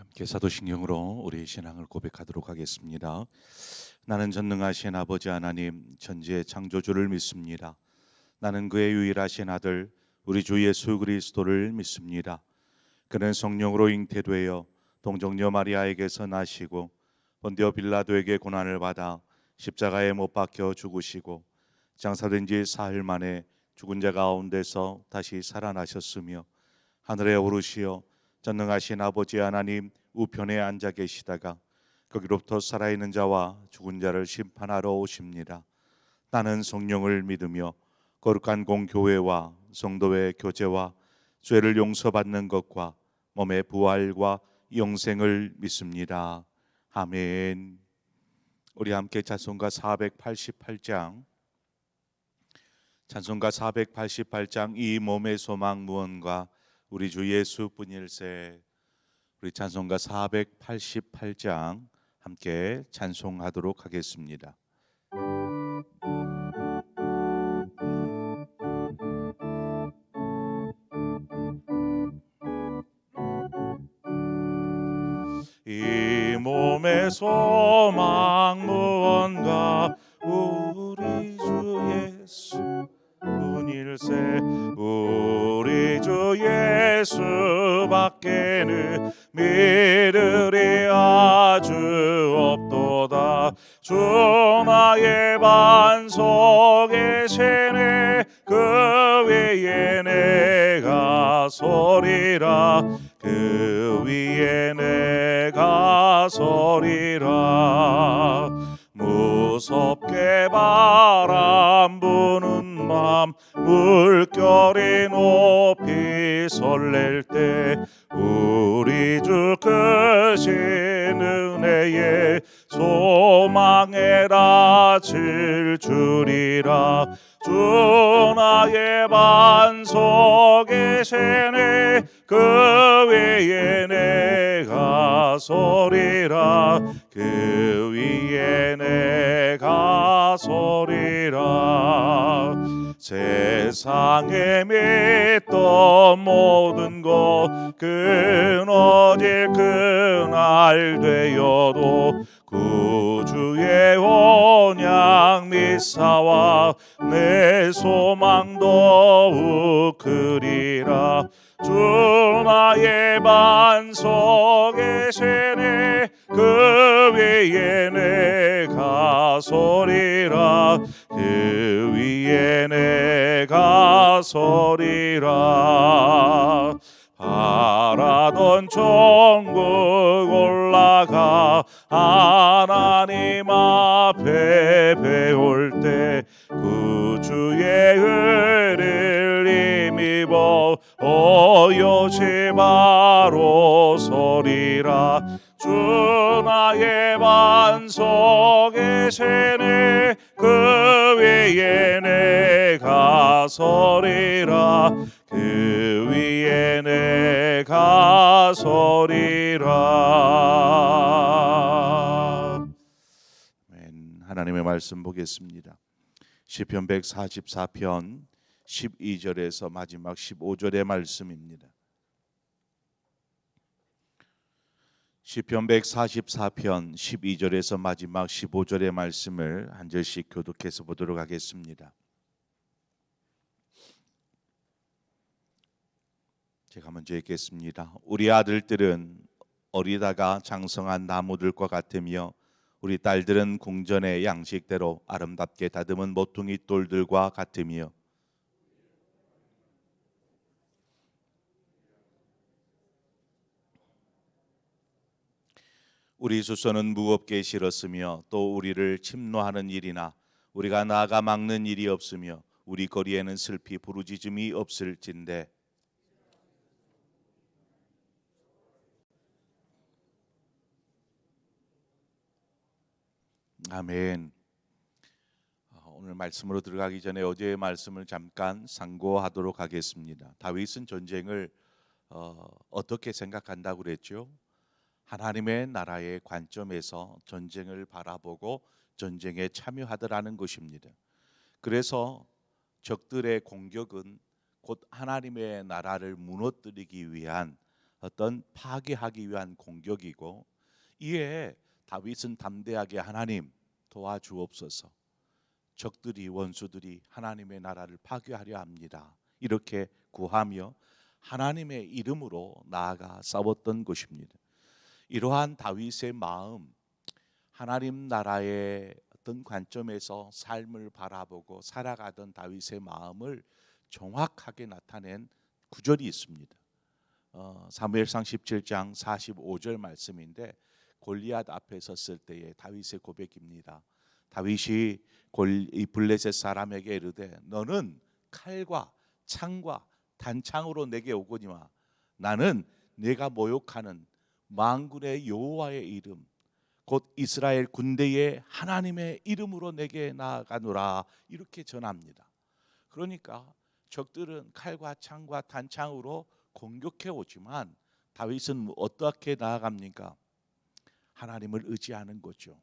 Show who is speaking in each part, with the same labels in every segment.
Speaker 1: 함께 사도신경으로 우리 신앙을 고백하도록 하겠습니다. 나는 전능하신 아버지 하나님 천지의 창조주를 믿습니다. 나는 그의 유일하신 아들 우리 주 예수 그리스도를 믿습니다. 그는 성령으로 잉태되어 동정녀 마리아에게서 나시고 본디오 빌라도에게 고난을 받아 십자가에 못 박혀 죽으시고 장사된 지 사흘 만에 죽은 자 가운데서 다시 살아나셨으며 하늘에 오르시어 전능하신 아버지 하나님 우편에 앉아 계시다가 거기로부터 살아있는 자와 죽은 자를 심판하러 오십니다. 나는 성령을 믿으며 거룩한 공교회와 성도의 교제와 죄를 용서받는 것과 몸의 부활과 영생을 믿습니다. 아멘. 우리 함께 찬송가 488장 이 몸의 소망 무언가 우리 주 예수뿐일세. 우리 찬송가 488장 함께 찬송하도록 하겠습니다. 이 몸의 소망 무언가 우리 주 예수 뿐일세. 우리 주 예수밖에는 믿으리 아주 없도다. 주 나의 반석에 세네 그 위에 내가 서리라. 그 위에 내가 서리라. 무섭게 바람 부는 맘 물결이 높이 설렐 때 우리 주 크신 은혜에 소망의 낯을 주리라. 주 나의 반석에 세네 그 위에 내가 서리라. 그 위에 내가 서리라. 세상에 믿던 모든 것 끊어질 그날 되어도 구주의 언약 믿사와 내 소망 더욱 크리라. 주 나의 반석에 세네 그 위에 내가 서리라. 그 위에 내가 서리라. 바라던 천국 올라가 하나님 앞에 배울 때 구주의 은혜를 힘입어 오롯이 바로 서리라. 주 나의 반석에 세네 그 위에 내가 서리라. 그 위에 내가 서리라. 하나님의 말씀 보겠습니다. 시편 144편 12절에서 마지막 15절의 말씀입니다. 시편 144편 12절에서 마지막 15절의 말씀을 한 절씩 교독해서 보도록 하겠습니다. 제가 먼저 읽겠습니다. 우리 아들들은 어리다가 장성한 나무들과 같으며 우리 딸들은 궁전의 양식대로 아름답게 다듬은 모퉁이 돌들과 같으며 우리 수소는 무겁게 실었으며 또 우리를 침노하는 일이나 우리가 나가 막는 일이 없으며 우리 거리에는 슬피 부르짖음이 없을진데 아멘. 오늘 말씀으로 들어가기 전에 어제의 말씀을 잠깐 상고하도록 하겠습니다. 다윗은 전쟁을 어떻게 생각한다고 그랬죠? 하나님의 나라의 관점에서 전쟁을 바라보고 전쟁에 참여하더라는 것입니다. 그래서 적들의 공격은 곧 하나님의 나라를 무너뜨리기 위한 어떤 파괴하기 위한 공격이고, 이에 다윗은 담대하게 하나님 도와주옵소서, 적들이 원수들이 하나님의 나라를 파괴하려 합니다, 이렇게 구하며 하나님의 이름으로 나아가 싸웠던 것입니다. 이러한 다윗의 마음, 하나님 나라의 어떤 관점에서 삶을 바라보고 살아가던 다윗의 마음을 정확하게 나타낸 구절이 있습니다. 사무엘상 17장 45절 말씀인데, 골리앗 앞에 섰을 때의 다윗의 고백입니다. 다윗이 이 블레셋 사람에게 이르되 너는 칼과 창과 단창으로 내게 오거니와 나는 내가 모욕하는 만군의 여호와의 이름 곧 이스라엘 군대의 하나님의 이름으로 내게 나아가노라, 이렇게 전합니다. 그러니까 적들은 칼과 창과 단창으로 공격해 오지만 다윗은 어떻게 나아갑니까? 하나님을 의지하는 거죠.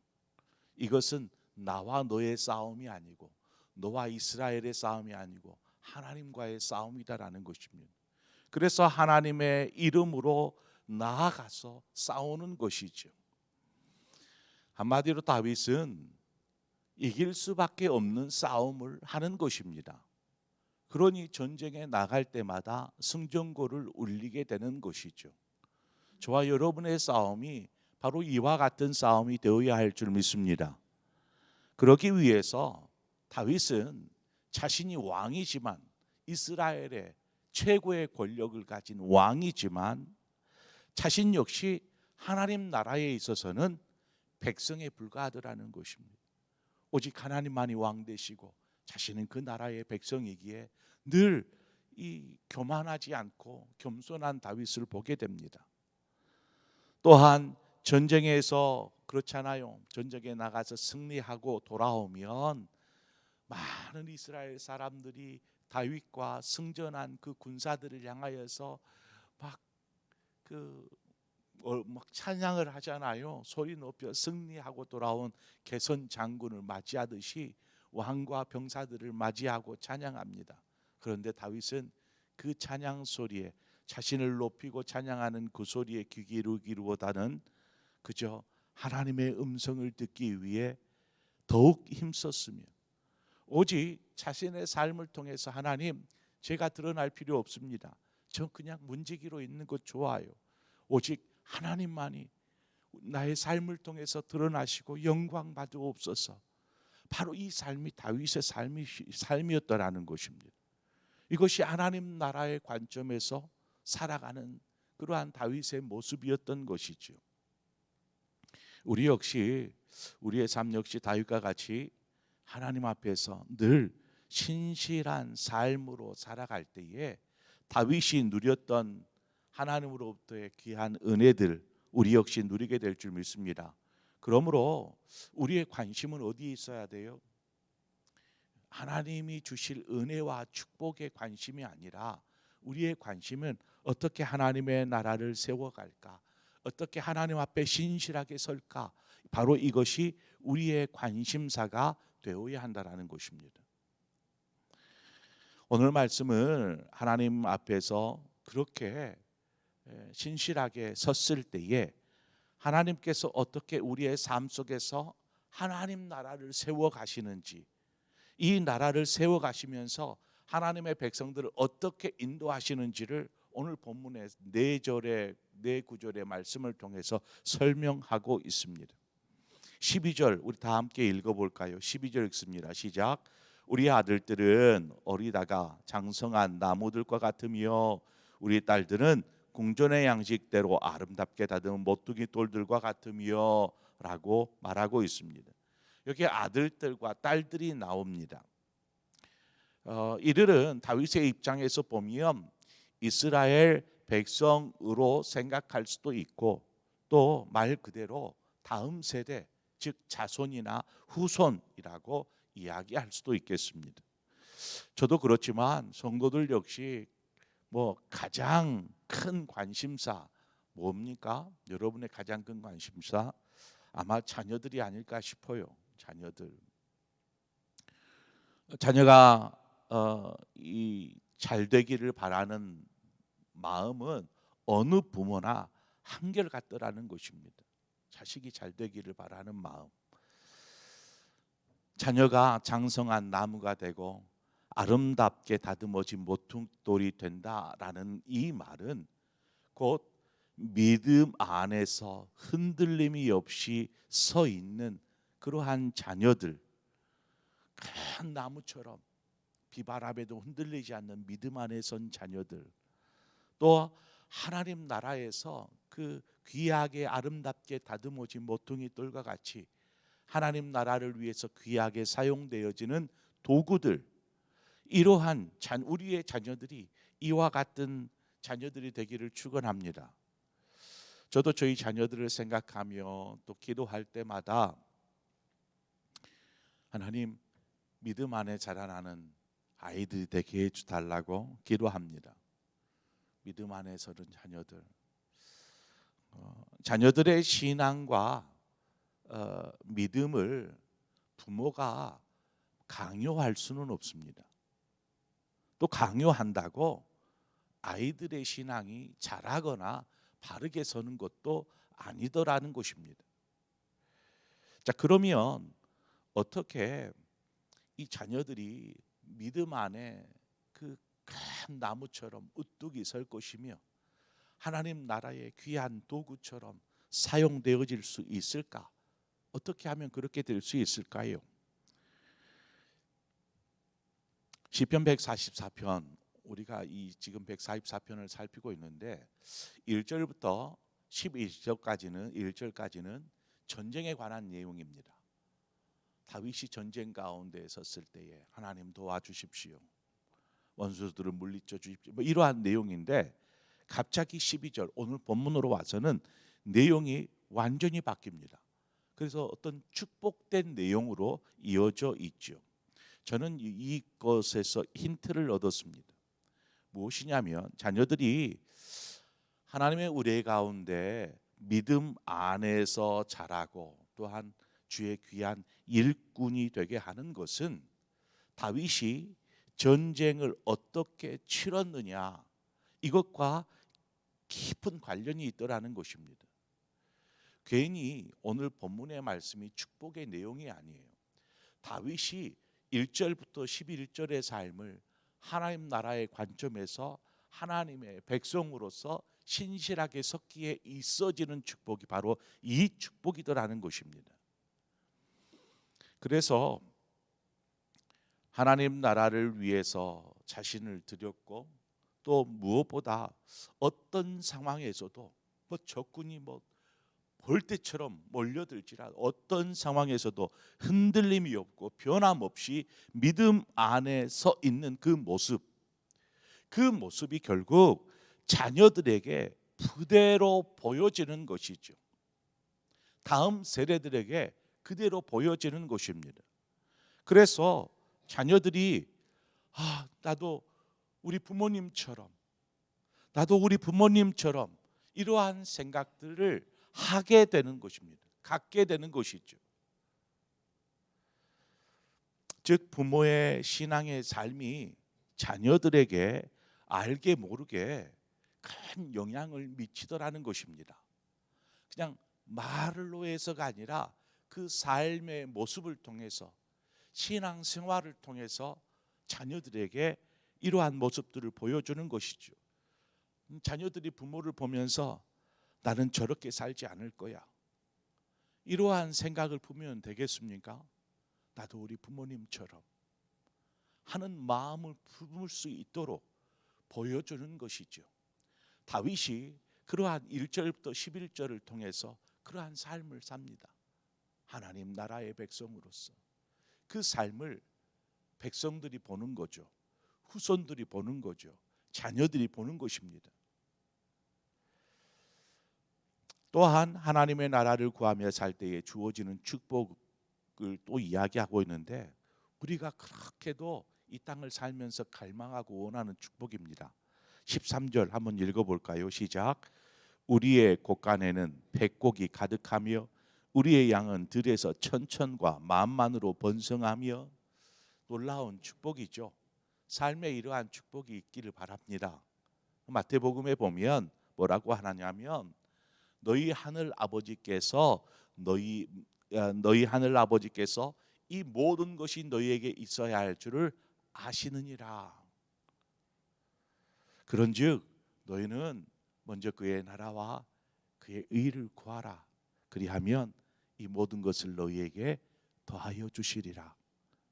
Speaker 1: 이것은 나와 너의 싸움이 아니고 너와 이스라엘의 싸움이 아니고 하나님과의 싸움이다라는 것입니다. 그래서 하나님의 이름으로 나아가서 싸우는 것이죠. 한마디로 다윗은 이길 수밖에 없는 싸움을 하는 것입니다. 그러니 전쟁에 나갈 때마다 승전고를 울리게 되는 것이죠. 저와 여러분의 싸움이 바로 이와 같은 싸움이 되어야 할 줄 믿습니다. 그러기 위해서 다윗은 자신이 왕이지만, 이스라엘의 최고의 권력을 가진 왕이지만, 자신 역시 하나님 나라에 있어서는 백성에 불과하더라는 것입니다. 오직 하나님만이 왕 되시고 자신은 그 나라의 백성이기에 늘 이 교만하지 않고 겸손한 다윗을 보게 됩니다. 또한 전쟁에서 그렇잖아요. 전쟁에 나가서 승리하고 돌아오면 많은 이스라엘 사람들이 다윗과 승전한 그 군사들을 향하여서 막 찬양을 하잖아요. 소리 높여 승리하고 돌아온 개선 장군을 맞이하듯이 왕과 병사들을 맞이하고 찬양합니다. 그런데 다윗은 그 찬양 소리에, 자신을 높이고 찬양하는 그 소리에 귀 기울이기보다는 그저 하나님의 음성을 듣기 위해 더욱 힘썼으며, 오직 자신의 삶을 통해서 하나님, 제가 드러날 필요 없습니다. 저 그냥 문지기로 있는 것 좋아요. 오직 하나님만이 나의 삶을 통해서 드러나시고 영광 받으옵소서. 바로 이 삶이 다윗의 삶이었더라는 것입니다. 이것이 하나님 나라의 관점에서 살아가는 그러한 다윗의 모습이었던 것이죠. 우리 역시, 우리의 삶 역시 다윗과 같이 하나님 앞에서 늘 신실한 삶으로 살아갈 때에 다윗이 누렸던 하나님으로부터의 귀한 은혜들 우리 역시 누리게 될 줄 믿습니다. 그러므로 우리의 관심은 어디에 있어야 돼요? 하나님이 주실 은혜와 축복의 관심이 아니라 우리의 관심은 어떻게 하나님의 나라를 세워갈까, 어떻게 하나님 앞에 신실하게 설까, 바로 이것이 우리의 관심사가 되어야 한다는 것입니다. 오늘 말씀을 하나님 앞에서 그렇게 신실하게 섰을 때에 하나님께서 어떻게 우리의 삶 속에서 하나님 나라를 세워 가시는지, 이 나라를 세워 가시면서 하나님의 백성들을 어떻게 인도하시는지를 오늘 본문의 4절의 4구절의 말씀을 통해서 설명하고 있습니다. 12절 우리 다 함께 읽어볼까요? 12절 읽습니다. 시작. 우리 아들들은 어리다가 장성한 나무들과 같으며 우리 딸들은 궁전의 양식대로 아름답게 다듬은 모퉁이 돌들과 같으며 라고 말하고 있습니다. 여기 아들들과 딸들이 나옵니다. 이들은 다윗의 입장에서 보면 이스라엘 백성으로 생각할 수도 있고, 또 말 그대로 다음 세대, 즉 자손이나 후손이라고 이야기할 수도 있겠습니다. 저도 그렇지만 성도들 역시 가장 큰 관심사 뭡니까? 여러분의 가장 큰 관심사 아마 자녀들이 아닐까 싶어요. 자녀가 이 잘 되기를 바라는 마음은 어느 부모나 한결같더라는 것입니다. 자식이 잘 되기를 바라는 마음. 자녀가 장성한 나무가 되고 아름답게 다듬어진 모퉁돌이 된다라는 이 말은 곧 믿음 안에서 흔들림이 없이 서 있는 그러한 자녀들, 큰 나무처럼 비바람에도 흔들리지 않는 믿음 안에 선 자녀들, 또 하나님 나라에서 그 귀하게 아름답게 다듬어진 모퉁이 돌과 같이 하나님 나라를 위해서 귀하게 사용되어지는 도구들, 이러한 우리의 자녀들이 이와 같은 자녀들이 되기를 축원합니다. 저도 저희 자녀들을 생각하며 또 기도할 때마다 하나님, 믿음 안에 자라나는 아이들이 되게 해주달라고 기도합니다. 믿음 안에 서는 자녀들, 자녀들의 신앙과 믿음을 부모가 강요할 수는 없습니다. 또 강요한다고 아이들의 신앙이 자라거나 바르게 서는 것도 아니더라는 것입니다. 자, 그러면 어떻게 이 자녀들이 믿음 안에 그 큰 나무처럼 우뚝이 설 것이며 하나님 나라의 귀한 도구처럼 사용되어질 수 있을까? 어떻게 하면 그렇게 될 수 있을까요? 시편 144편, 우리가 지금 144편을 살피고 있는데 1절부터 11절까지는 전쟁에 관한 내용입니다. 다윗이 전쟁 가운데 섰을 때에 하나님 도와주십시오, 원수들을 물리쳐 주십시오, 이러한 내용인데 갑자기 12절 오늘 본문으로 와서는 내용이 완전히 바뀝니다. 그래서 어떤 축복된 내용으로 이어져 있죠. 저는 이것에서 힌트를 얻었습니다. 무엇이냐면 자녀들이 하나님의 의뢰 가운데 믿음 안에서 자라고 또한 주의 귀한 일꾼이 되게 하는 것은 다윗이 전쟁을 어떻게 치렀느냐, 이것과 깊은 관련이 있더라는 것입니다. 괜히 오늘 본문의 말씀이 축복의 내용이 아니에요. 다윗이 1절부터 11절의 삶을 하나님 나라의 관점에서 하나님의 백성으로서 신실하게 섰기에 있어지는 축복이 바로 이 축복이더라는 것입니다. 그래서 하나님 나라를 위해서 자신을 드렸고 또 무엇보다 어떤 상황에서도 적군이 벌떼처럼 몰려들지라 어떤 상황에서도 흔들림이 없고 변함없이 믿음 안에 서 있는 그 모습이 결국 자녀들에게 그대로 보여지는 것이죠. 다음 세대들에게 그대로 보여지는 것입니다. 그래서 자녀들이 나도 우리 부모님처럼 이러한 생각들을 하게 되는 것입니다. 갖게 되는 것이죠. 즉 부모의 신앙의 삶이 자녀들에게 알게 모르게 큰 영향을 미치더라는 것입니다. 그냥 말로 해서가 아니라 그 삶의 모습을 통해서 신앙생활을 통해서 자녀들에게 이러한 모습들을 보여주는 것이죠. 자녀들이 부모를 보면서 나는 저렇게 살지 않을 거야, 이러한 생각을 품으면 되겠습니까? 나도 우리 부모님처럼 하는 마음을 품을 수 있도록 보여주는 것이죠. 다윗이 그러한 1절부터 11절을 통해서 그러한 삶을 삽니다. 하나님 나라의 백성으로서 그 삶을 백성들이 보는 거죠. 후손들이 보는 거죠. 자녀들이 보는 것입니다. 또한 하나님의 나라를 구하며 살 때에 주어지는 축복을 또 이야기하고 있는데 우리가 그렇게도 이 땅을 살면서 갈망하고 원하는 축복입니다. 13절 한번 읽어볼까요? 시작. 우리의 곳간에는 백곡이 가득하며 우리의 양은 들에서 천천과 만만으로 번성하며. 놀라운 축복이죠. 삶에 이러한 축복이 있기를 바랍니다. 마태복음에 보면 뭐라고 하냐면 너희 하늘 아버지께서 너희 하늘 아버지께서 이 모든 것이 너희에게 있어야 할 줄을 아시느니라. 그런즉 너희는 먼저 그의 나라와 그의 의를 구하라. 그리하면 이 모든 것을 너희에게 더하여 주시리라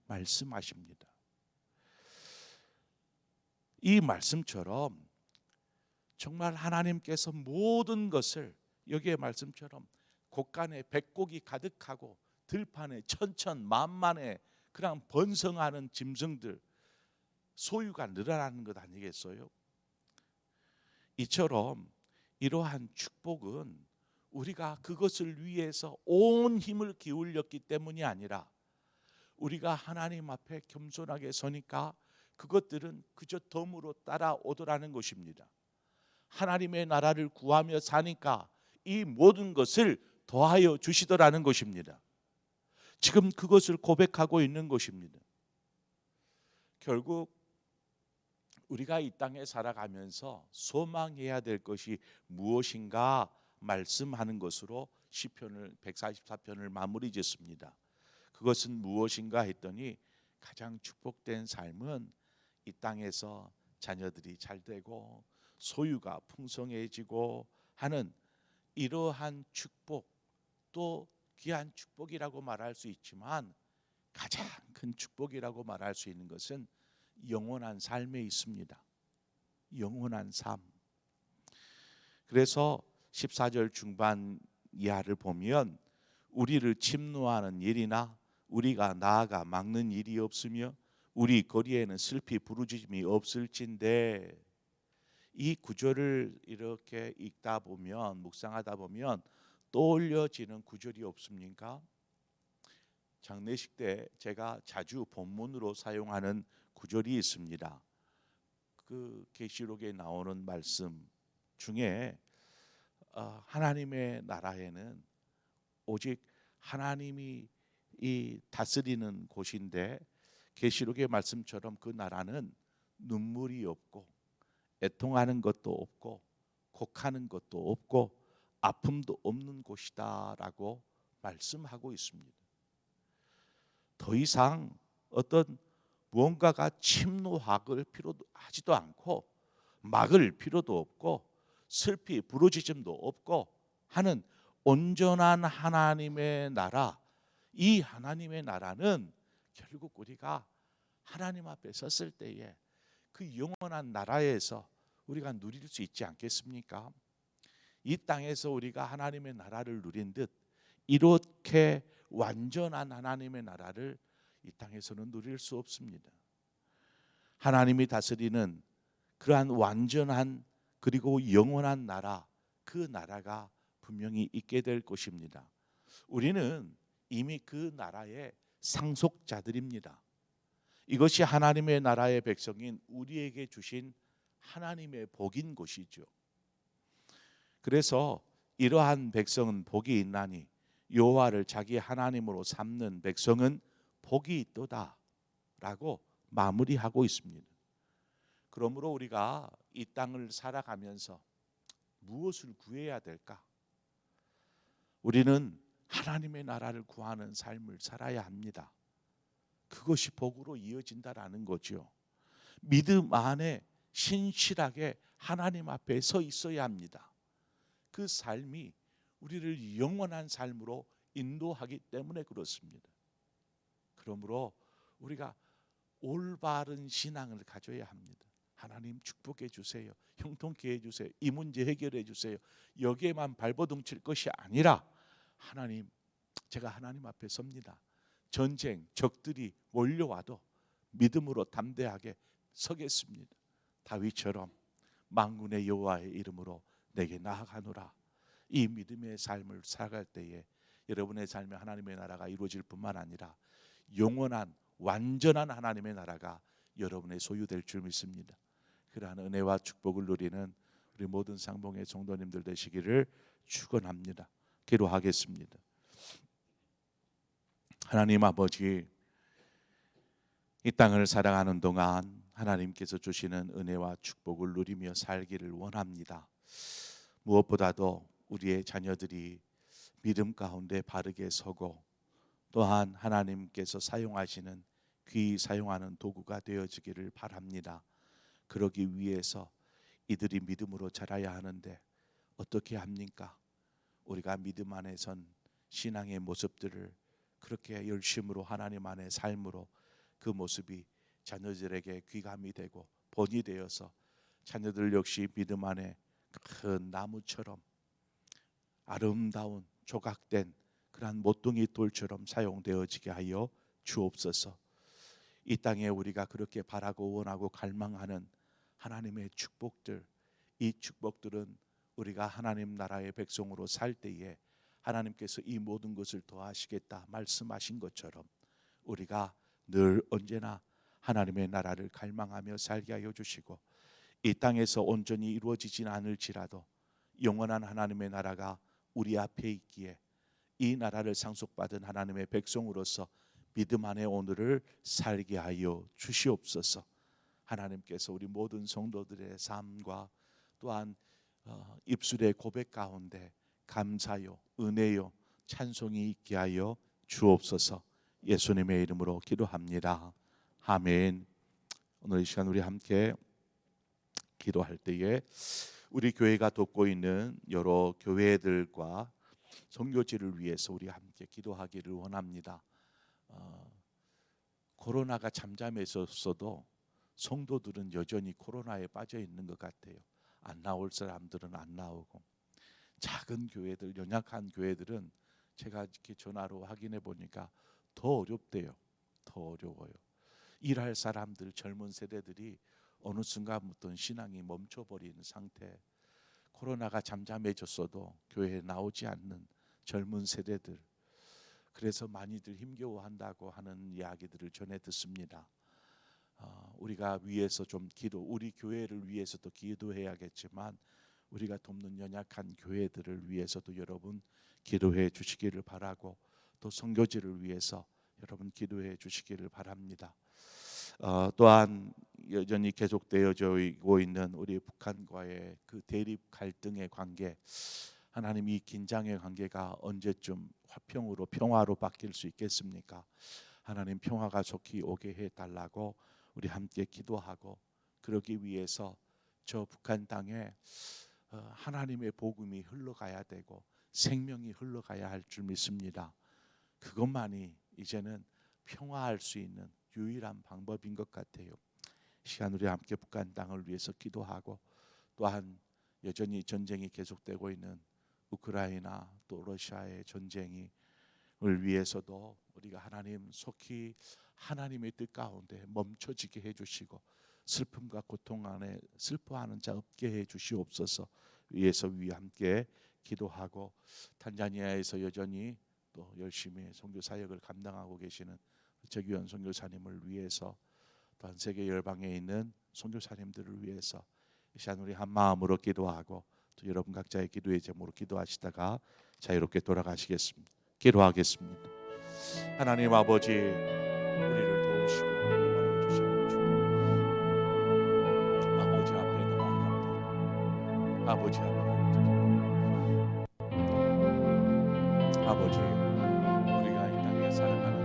Speaker 1: 말씀하십니다. 이 말씀처럼 정말 하나님께서 모든 것을 여기에 말씀처럼 곳간에 백곡이 가득하고 들판에 천천만만에 그냥 번성하는 짐승들 소유가 늘어나는 것 아니겠어요? 이처럼 이러한 축복은 우리가 그것을 위해서 온 힘을 기울였기 때문이 아니라 우리가 하나님 앞에 겸손하게 서니까 그것들은 그저 덤으로 따라오더라는 것입니다. 하나님의 나라를 구하며 사니까 이 모든 것을 더하여 주시더라는 것입니다. 지금 그것을 고백하고 있는 것입니다. 결국 우리가 이 땅에 살아가면서 소망해야 될 것이 무엇인가 말씀하는 것으로 시편을 144편을 마무리 짓습니다. 그것은 무엇인가 했더니 가장 축복된 삶은 이 땅에서 자녀들이 잘 되고 소유가 풍성해지고 하는 이러한 축복, 또 귀한 축복이라고 말할 수 있지만 가장 큰 축복이라고 말할 수 있는 것은 영원한 삶에 있습니다. 영원한 삶. 그래서 14절 중반 이하를 보면 우리를 침노하는 일이나 우리가 나아가 막는 일이 없으며 우리 거리에는 슬피 부르짖음이 없을진데, 이 구절을 이렇게 읽다 보면 묵상하다 보면 떠올려지는 구절이 없습니까? 장례식 때 제가 자주 본문으로 사용하는 구절이 있습니다. 그 계시록에 나오는 말씀 중에 하나님의 나라에는 오직 하나님이 이 다스리는 곳인데 계시록의 말씀처럼 그 나라는 눈물이 없고 애통하는 것도 없고 곡하는 것도 없고 아픔도 없는 곳이다라고 말씀하고 있습니다. 더 이상 어떤 무언가가 침노할 필요도 하지도 않고 막을 필요도 없고 슬피 부르짖음도 없고 하는 온전한 하나님의 나라, 이 하나님의 나라는 결국 우리가 하나님 앞에 섰을 때에 그 영원한 나라에서 우리가 누릴 수 있지 않겠습니까? 이 땅에서 우리가 하나님의 나라를 누린 듯 이렇게 완전한 하나님의 나라를 이 땅에서는 누릴 수 없습니다. 하나님이 다스리는 그러한 완전한 그리고 영원한 나라, 그 나라가 분명히 있게 될 것입니다. 우리는 이미 그 나라의 상속자들입니다. 이것이 하나님의 나라의 백성인 우리에게 주신 하나님의 복인 것이죠. 그래서 이러한 백성은 복이 있나니 여호와를 자기 하나님으로 삼는 백성은 복이 있도다라고 마무리하고 있습니다. 그러므로 우리가 이 땅을 살아가면서 무엇을 구해야 될까? 우리는 하나님의 나라를 구하는 삶을 살아야 합니다. 그것이 복으로 이어진다라는 거죠. 믿음 안에 신실하게 하나님 앞에 서 있어야 합니다. 그 삶이 우리를 영원한 삶으로 인도하기 때문에 그렇습니다. 그러므로 우리가 올바른 신앙을 가져야 합니다. 하나님 축복해 주세요. 형통케 해 주세요. 이 문제 해결해 주세요. 여기에만 발버둥칠 것이 아니라 하나님, 제가 하나님 앞에 섭니다. 전쟁, 적들이 몰려와도 믿음으로 담대하게 서겠습니다. 다윗처럼 만군의 여호와의 이름으로 내게 나아가노라. 이 믿음의 삶을 살아갈 때에 여러분의 삶에 하나님의 나라가 이루어질 뿐만 아니라 영원한 완전한 하나님의 나라가 여러분의 소유될 줄 믿습니다. 그러한 은혜와 축복을 누리는 우리 모든 상봉의 성도님들 되시기를 축원합니다. 기도하겠습니다. 하나님 아버지, 이 땅을 살아가는 동안 하나님께서 주시는 은혜와 축복을 누리며 살기를 원합니다. 무엇보다도 우리의 자녀들이 믿음 가운데 바르게 서고 또한 하나님께서 사용하시는 귀히 사용하는 도구가 되어지기를 바랍니다. 그러기 위해서 이들이 믿음으로 자라야 하는데 어떻게 합니까? 우리가 믿음 안에선 신앙의 모습들을 그렇게 열심으로 하나님 안의 삶으로 그 모습이 자녀들에게 귀감이 되고 본이 되어서 자녀들 역시 믿음 안에 큰 나무처럼 아름다운 조각된 그러한 모퉁이 돌처럼 사용되어지게 하여 주옵소서. 이 땅에 우리가 그렇게 바라고 원하고 갈망하는 하나님의 축복들, 이 축복들은 우리가 하나님 나라의 백성으로 살 때에 하나님께서 이 모든 것을 더하시겠다 말씀하신 것처럼 우리가 늘 언제나 하나님의 나라를 갈망하며 살게 하여 주시고 이 땅에서 온전히 이루어지진 않을지라도 영원한 하나님의 나라가 우리 앞에 있기에 이 나라를 상속받은 하나님의 백성으로서 믿음 안에 오늘을 살게 하여 주시옵소서. 하나님께서 우리 모든 성도들의 삶과 또한 입술의 고백 가운데 감사요, 은혜요, 찬송이 있게 하여 주옵소서. 예수님의 이름으로 기도합니다. 아멘. 오늘 이 시간 우리 함께 기도할 때에 우리 교회가 돕고 있는 여러 교회들과 선교지를 위해서 우리 함께 기도하기를 원합니다. 코로나가 잠잠했었어도 성도들은 여전히 코로나에 빠져 있는 것 같아요. 안 나올 사람들은 안 나오고 작은 교회들, 연약한 교회들은 제가 이렇게 전화로 확인해 보니까 더 어렵대요. 더 어려워요. 일할 사람들, 젊은 세대들이 어느 순간부터 신앙이 멈춰버리는 상태. 코로나가 잠잠해졌어도 교회에 나오지 않는 젊은 세대들, 그래서 많이들 힘겨워한다고 하는 이야기들을 전해 듣습니다. 우리가 위해서 좀 우리 교회를 위해서도 기도해야겠지만 우리가 돕는 연약한 교회들을 위해서도 여러분 기도해 주시기를 바라고 또 선교지를 위해서 여러분 기도해 주시기를 바랍니다. 또한 여전히 계속되어지고 있는 우리 북한과의 그 대립 갈등의 관계, 하나님 이 긴장의 관계가 언제쯤 화평으로 평화로 바뀔 수 있겠습니까? 하나님 평화가 속히 오게 해달라고 우리 함께 기도하고 그러기 위해서 저 북한 땅에 하나님의 복음이 흘러가야 되고 생명이 흘러가야 할 줄 믿습니다. 그것만이 이제는 평화할 수 있는 유일한 방법인 것 같아요. 시간 우리 함께 북한 땅을 위해서 기도하고 또한 여전히 전쟁이 계속되고 있는 우크라이나 또 러시아의 전쟁을 위해서도 우리가 하나님 속히 하나님의 뜻 가운데 멈춰지게 해주시고 슬픔과 고통 안에 슬퍼하는 자 없게 해주시옵소서. 위에서 위 함께 기도하고 탄자니아에서 여전히 또 열심히 선교 사역을 감당하고 계시는 최규현 선교사님을 위해서 또한 세계 열방에 있는 선교사님들을 위해서 이 시간 우리 한 마음으로 기도하고 또 여러분 각자의 기도의 제목으로 기도하시다가 자유롭게 돌아가시겠습니다. 기도하겠습니다. 하나님 아버지, 우리를 도우시고 인도하여 주시는 주 아버지 앞에 나아갑니다. 아버지 앞에 엎드립니다. 아버지, 우리가 이 땅에 살아가는